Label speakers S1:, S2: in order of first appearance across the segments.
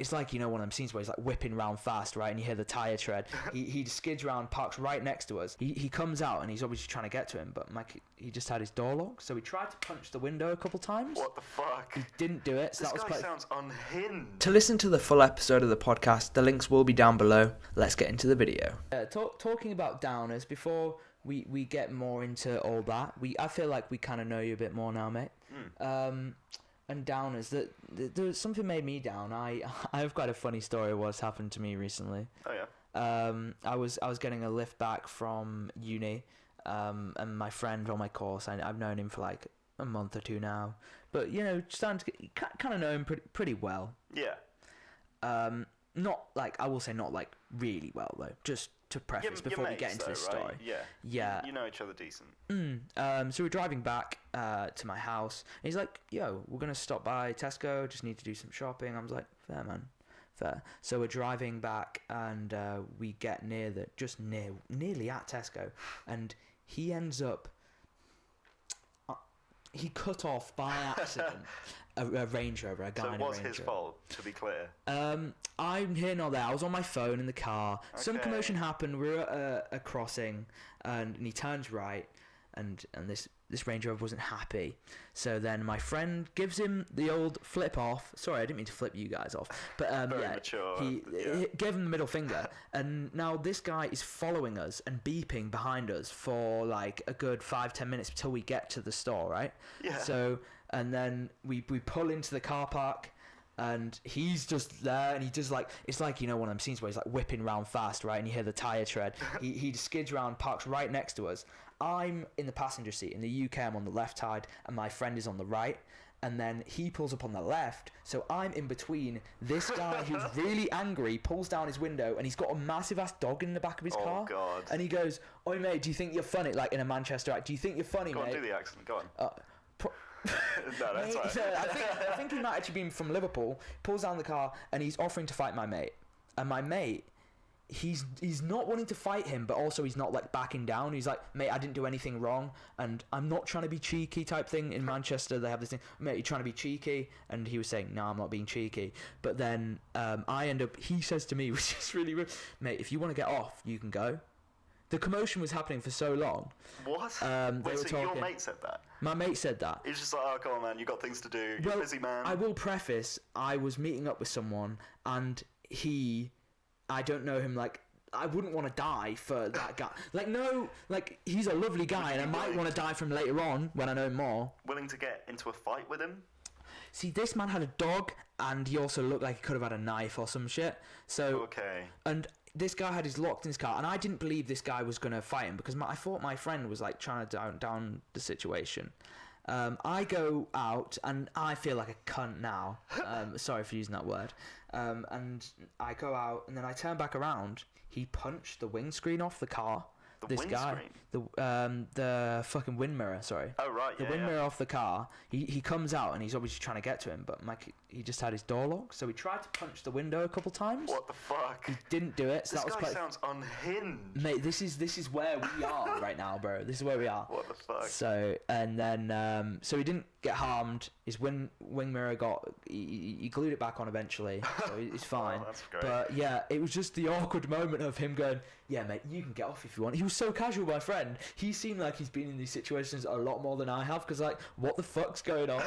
S1: it's like, you know, one of them scenes where he's like whipping round fast, right, and you hear the tire tread. He skids around, parks right next to us. He comes out and he's obviously trying to get to him, but Mike, he just had his door locked, so he tried to punch the window a couple times.
S2: What the fuck?
S1: He didn't do it. So
S2: This
S1: that was
S2: guy
S1: quite...
S2: sounds unhinged.
S1: To listen to the full episode of the podcast, the links will be down below. Let's get into the video. Talking about downers, before we get more into all that, I feel like we kind of know you a bit more now, mate. And downers, there was something made me down. I have quite a funny story of what's happened to me recently.
S2: Oh yeah.
S1: I was getting a lift back from uni, and my friend on my course, I've known him for like a month or two now, but you know, starting to kind of know him pretty well.
S2: Yeah.
S1: Not like, I will say not like really well though, just to preface before we get into this story.
S2: Right? Yeah.
S1: Yeah.
S2: You know each other decent.
S1: So we're driving back to my house, and he's like, yo, we're gonna stop by Tesco, just need to do some shopping. I was like, fair man, fair. So we're driving back, and we get nearly at Tesco, and he ends up he cut off by accident a Range Rover, a guy in a Range Rover.
S2: So it was his fault, to be clear.
S1: I'm here, not there. I was on my phone in the car. Okay. Some commotion happened. We were at a crossing, and he turns right, and this Range Rover wasn't happy. So then my friend gives him the old flip off. Sorry, I didn't mean to flip you guys off. But
S2: mature.
S1: He gave him the middle finger. And now this guy is following us and beeping behind us for like a good 5-10 minutes until we get to the store, right?
S2: Yeah.
S1: So, and then we pull into the car park, and he's just there, and he just like, it's like, you know, one of them scenes where he's like whipping round fast, right, and you hear the tire tread. He skids around, parks right next to us. I'm in the passenger seat. In the UK, I'm on the left side, and my friend is on the right. And then he pulls up on the left, so I'm in between. This guy who's really angry pulls down his window, and he's got a massive ass dog in the back of his car.
S2: Oh God!
S1: And he goes, "Oi mate, do you think you're funny?" Like in a Manchester act, do you think you're funny,
S2: mate?
S1: Go on,
S2: do the accent. Go on.
S1: No, that's right. So I think he might actually be from Liverpool. Pulls down the car, and he's offering to fight my mate. And my mate, he's not wanting to fight him, but also he's not like backing down. He's like, mate, I didn't do anything wrong, and I'm not trying to be cheeky type thing. In Manchester, they have this thing, mate, you're trying to be cheeky, and he was saying, no, I'm not being cheeky. But then he says to me, which is really rude, mate, if you want to get off, you can go. The commotion was happening for so long.
S2: What? Wait, so your mate said that?
S1: My mate said that.
S2: He was just like, oh, come on, man, you got things to do. You're a busy man.
S1: I will preface, I was meeting up with someone, and I don't know him, like, I wouldn't want to die for that guy. Like, no, like, he's a lovely guy, and I might want to die from him later on when I know him more.
S2: Willing to get into a fight with him?
S1: See, this man had a dog, and he also looked like he could have had a knife or some shit. So,
S2: okay. And
S1: this guy had his locked in his car, and I didn't believe this guy was going to fight him, because I thought my friend was, like, trying to down the situation. I go out, and I feel like a cunt now. Sorry for using that word. And I go out, and then I turn back around. He punched the windscreen off the car.
S2: The windscreen?
S1: The fucking wind mirror, sorry.
S2: Oh, right,
S1: The wind mirror off the car. He comes out, and he's obviously trying to get to him, but he just had his door locked, so he tried to punch the window a couple times.
S2: What the fuck?
S1: He didn't do it, so
S2: this
S1: that was
S2: guy sounds unhinged.
S1: Mate, this is where we are right now, bro. This is where we are.
S2: What the fuck?
S1: So, and then, so he didn't get harmed. His wing mirror he glued it back on eventually, so he's fine.
S2: Oh, that's great.
S1: But yeah, it was just the awkward moment of him going, yeah, mate, you can get off if you want. He was so casual, my friend. He seemed like he's been in these situations a lot more than I have, because like, what the fuck's going on?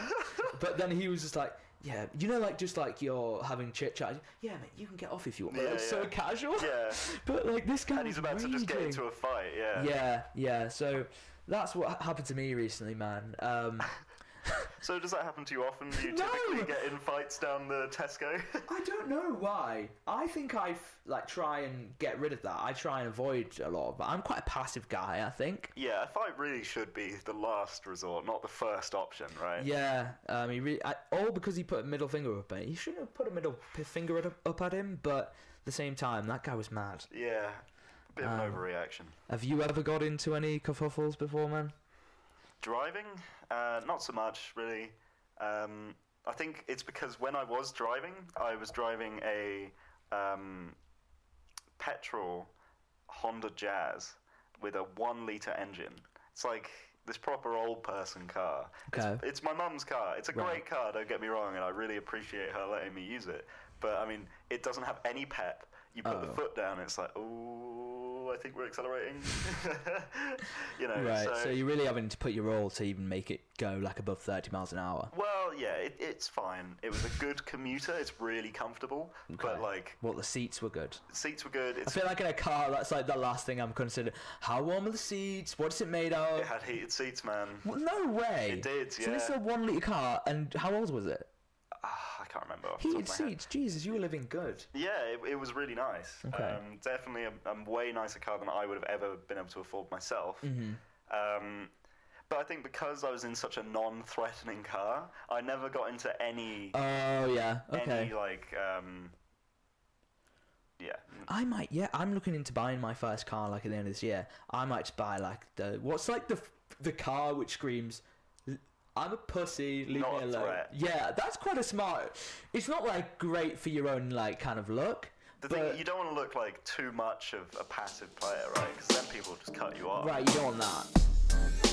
S1: But then he was just like, yeah, you know, like, just like you're having chit chat. Yeah, mate, you can get off if you want. But it's so casual.
S2: Yeah.
S1: But like, this guy.
S2: And he's about to just get into a fight.
S1: Yeah. So that's what happened to me recently, man.
S2: So does that happen to you often? Do you typically get in fights down the Tesco?
S1: I don't know why. I think I try and get rid of that. I try and avoid a lot of that. I'm quite a passive guy, I think.
S2: Yeah, a fight really should be the last resort, not the first option, right?
S1: Yeah, all because he put a middle finger up at him. He shouldn't have put a middle finger up at him, but at the same time, that guy was mad.
S2: Yeah, a bit of an overreaction.
S1: Have you ever got into any kerfuffles before, man?
S2: Driving? Not so much, really. I think it's because when I was driving a petrol Honda Jazz with a 1-litre engine. It's like this proper old person car.
S1: Okay.
S2: It's my mum's car. It's a great car, don't get me wrong, and I really appreciate her letting me use it. but I mean, it doesn't have any pep. You put the foot down, it's like, oh, I think we're accelerating. You know,
S1: right. So you're really having to put your all to even make it go like above 30 miles an hour.
S2: Well, yeah, it's fine. It was a good commuter. It's really comfortable. Okay. But like,
S1: well, the seats were good.
S2: The seats were good.
S1: I feel like in a car, that's like the last thing I'm considering. How warm are the seats? What's it made of?
S2: It had heated seats, man.
S1: Well, no way.
S2: It did. Yeah.
S1: So this is a 1 litre car, and how old was it?
S2: I can't remember.
S1: Heated seats. Jesus, you were living good.
S2: Yeah, it was really nice.
S1: Okay.
S2: Definitely a way nicer car than I would have ever been able to afford myself.
S1: Mm-hmm.
S2: But I think because I was in such a non-threatening car, I never got into any.
S1: Oh yeah. Okay.
S2: Any like. Yeah.
S1: I might. Yeah, I'm looking into buying my first car like at the end of this year. I might just buy like what's like the car which screams, I'm a pussy, leave
S2: Not
S1: me
S2: a
S1: alone.
S2: threat.
S1: Yeah, that's quite a smart. It's not like great for your own like kind of look.
S2: The thing, you don't want to look like too much of a passive player, right? Because then people just cut you off.
S1: Right, you don't want that.